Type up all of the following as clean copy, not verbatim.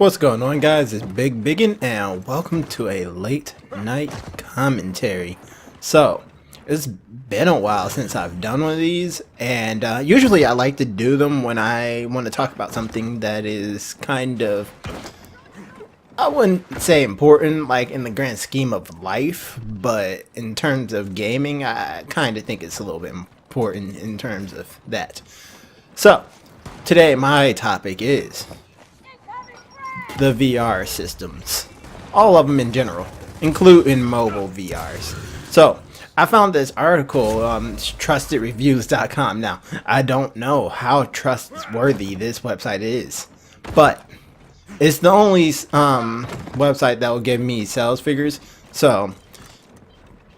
What's going on, guys? It's bigbiggn and welcome to a late night commentary. So it's been a while since I've done one of these, and usually I like to do them when I want to talk about something that is kind of, I wouldn't say important like in the grand scheme of life, but in terms of gaming I kind of think it's a little bit important in terms of that. So today my topic is the VR systems, all of them in general, including mobile VRs. So I found this article, trustedreviews.com. Now I don't know how trustworthy this website is, but it's the only website that will give me sales figures, so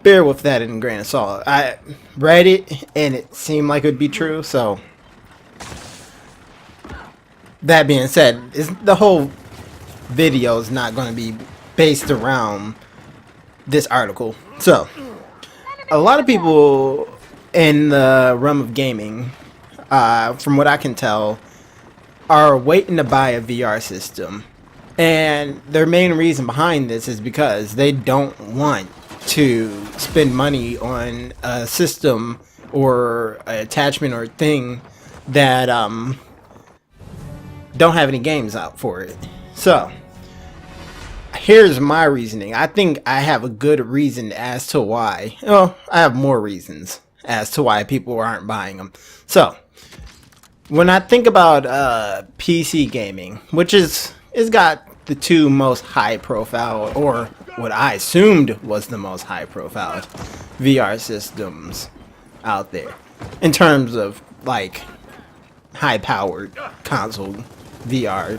bear with that in a grain of salt. I read it and it seemed like it would be true, so that being said, the whole video is not going to be based around this article. So a lot of people in the realm of gaming, from what I can tell, are waiting to buy a VR system, and their main reason behind this is because they don't want to spend money on a system or an attachment or thing that don't have any games out for it. So here's my reasoning. I think I have a good reason as to why. Well, I have more reasons as to why people aren't buying them. So when I think about PC gaming, which is got the two most high profile, or what I assumed was the most high profile VR systems out there in terms of like high powered console VR.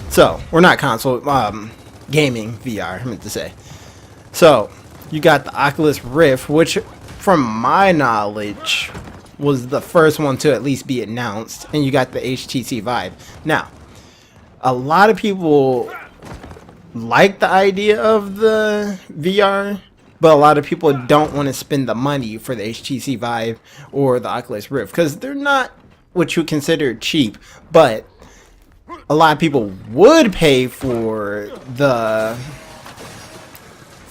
So we're not console, gaming VR, I meant to say. So you got the Oculus Rift, which from my knowledge was the first one to at least be announced, and you got the HTC Vive. Now a lot of people like the idea of the VR, but a lot of people don't want to spend the money for the HTC Vive or the Oculus Rift because they're not what you consider cheap, but a lot of people would pay for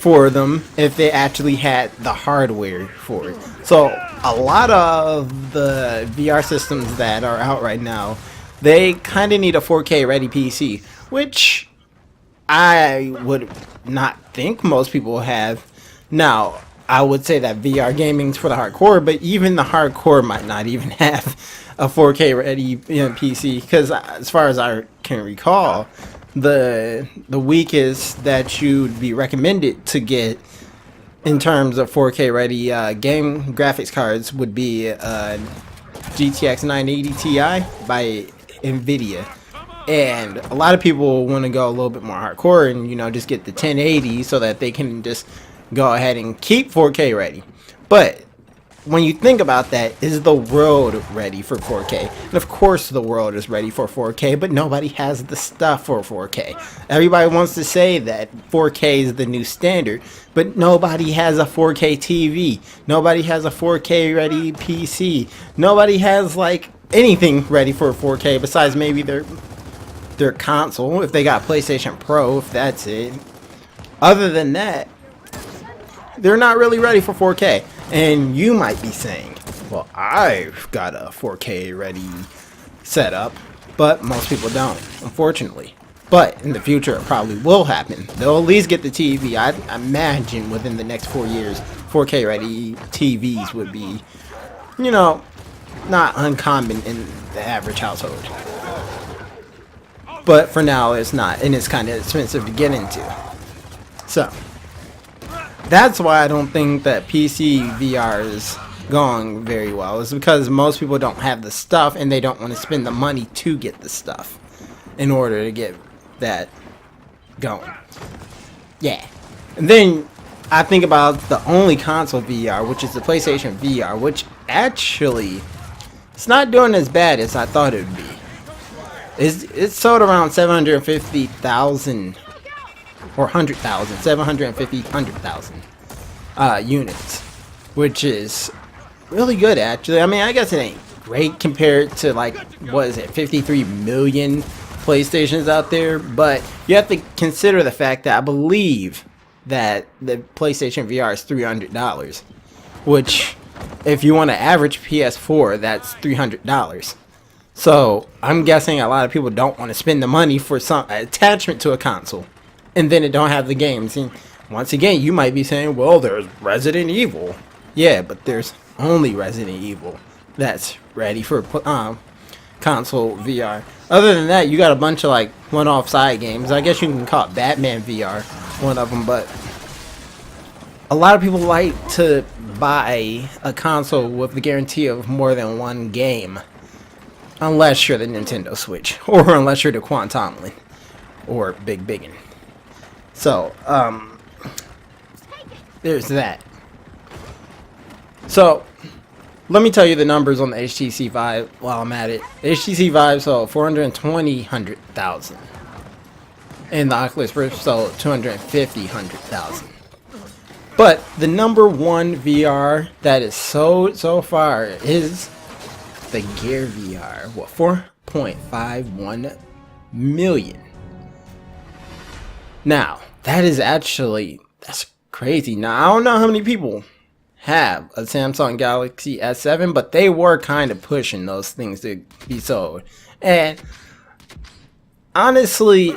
them if they actually had the hardware for it. So a lot of the VR systems that are out right now, they kind of need a 4K ready PC, which I would not think most people have. Now I would say that VR gaming's for the hardcore, but even the hardcore might not even have a 4K ready PC, because as far as I can recall, the weakest that you'd be recommended to get in terms of 4K ready game graphics cards would be GTX 980 Ti by Nvidia. And a lot of people want to go a little bit more hardcore and just get the 1080 so that they can just go ahead and keep 4K ready. But when you think about that, is the world ready for 4K? And of course the world is ready for 4K, but nobody has the stuff for 4K. Everybody wants to say that 4K is the new standard, but nobody has a 4K TV. Nobody has a 4K ready PC. Nobody has like anything ready for 4K besides maybe their console, if they got PlayStation Pro, if that's it. Other than that, they're not really ready for 4K. And you might be saying, well, I've got a 4K ready setup, but most people don't, unfortunately. But in the future, it probably will happen. They'll at least get the TV. I imagine within the next 4 years, 4K ready TVs would be, not uncommon in the average household. But for now, it's not, and it's kind of expensive to get into. So that's why I don't think that PC VR is going very well. It's because most people don't have the stuff, and they don't want to spend the money to get the stuff in order to get that going. Yeah. And then I think about the only console VR, which is the PlayStation VR, which actually it's not doing as bad as I thought it would be. It's sold around 750,000 or 100,000, 750, 100,000 units, which is really good actually. I mean, I guess it ain't great compared to like, what is it, 53 million PlayStations out there, but you have to consider the fact that I believe that the PlayStation VR is $300, which if you want an average PS4, that's $300. So I'm guessing a lot of people don't want to spend the money for some attachment to a console, and then it don't have the games. And once again, you might be saying, well, there's Resident Evil. Yeah, but there's only Resident Evil that's ready for console VR. Other than that, you got a bunch of like one-off side games. I guess you can call it Batman VR one of them, but a lot of people like to buy a console with the guarantee of more than one game, unless you're the Nintendo Switch, or unless you're the Quantomlin, or bigbiggn. So, there's that. So, let me tell you the numbers on the HTC Vive while I'm at it. The HTC Vive sold 420,000. And the Oculus Rift sold 250,000. But the number one VR that is sold so far is the Gear VR. What, 4.51 million. Now, that's crazy. Now, I don't know how many people have a Samsung Galaxy S7, but they were kind of pushing those things to be sold. And honestly,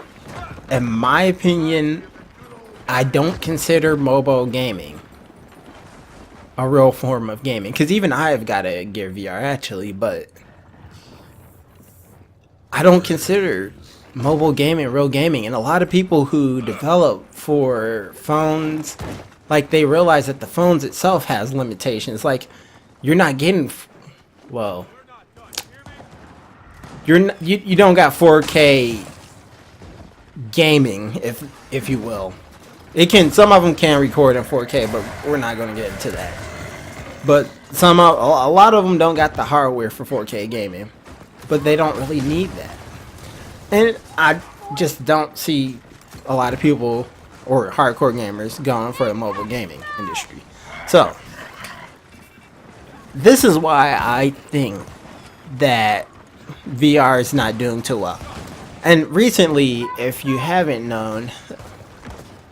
in my opinion, I don't consider mobile gaming a real form of gaming, because even I have got a Gear VR actually, but I don't consider mobile gaming real gaming. And a lot of people who develop for phones, like, they realize that the phones itself has limitations. Like, you're not getting, well, you don't got 4K gaming, if you will. Some of them can record in 4K, but we're not going to get into that. But a lot of them don't got the hardware for 4K gaming, but they don't really need that. And I just don't see a lot of people or hardcore gamers going for the mobile gaming industry. So this is why I think that VR is not doing too well. And recently, if you haven't known,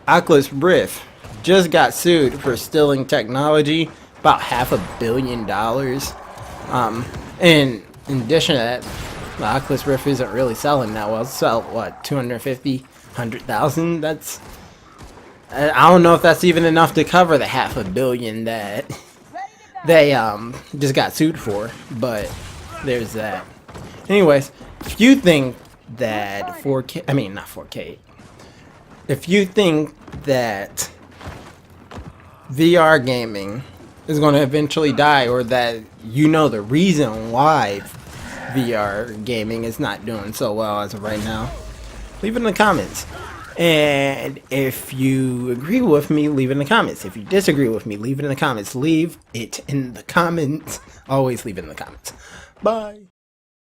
Oculus Rift just got sued for stealing technology, about $500 million. And in addition to that, the Oculus Rift isn't really selling that well. It's sell what, 250, 100,000? That's, I don't know if that's even enough to cover the $500 million that they just got sued for. But there's that. Anyways, if you think that 4K, I mean not 4K. If you think that VR gaming is going to eventually die, or that you know the reason why VR gaming is not doing so well as of right now, leave it in the comments. And if you agree with me, leave it in the comments. If you disagree with me, leave it in the comments. Leave it in the comments. Always leave it in the comments. Bye.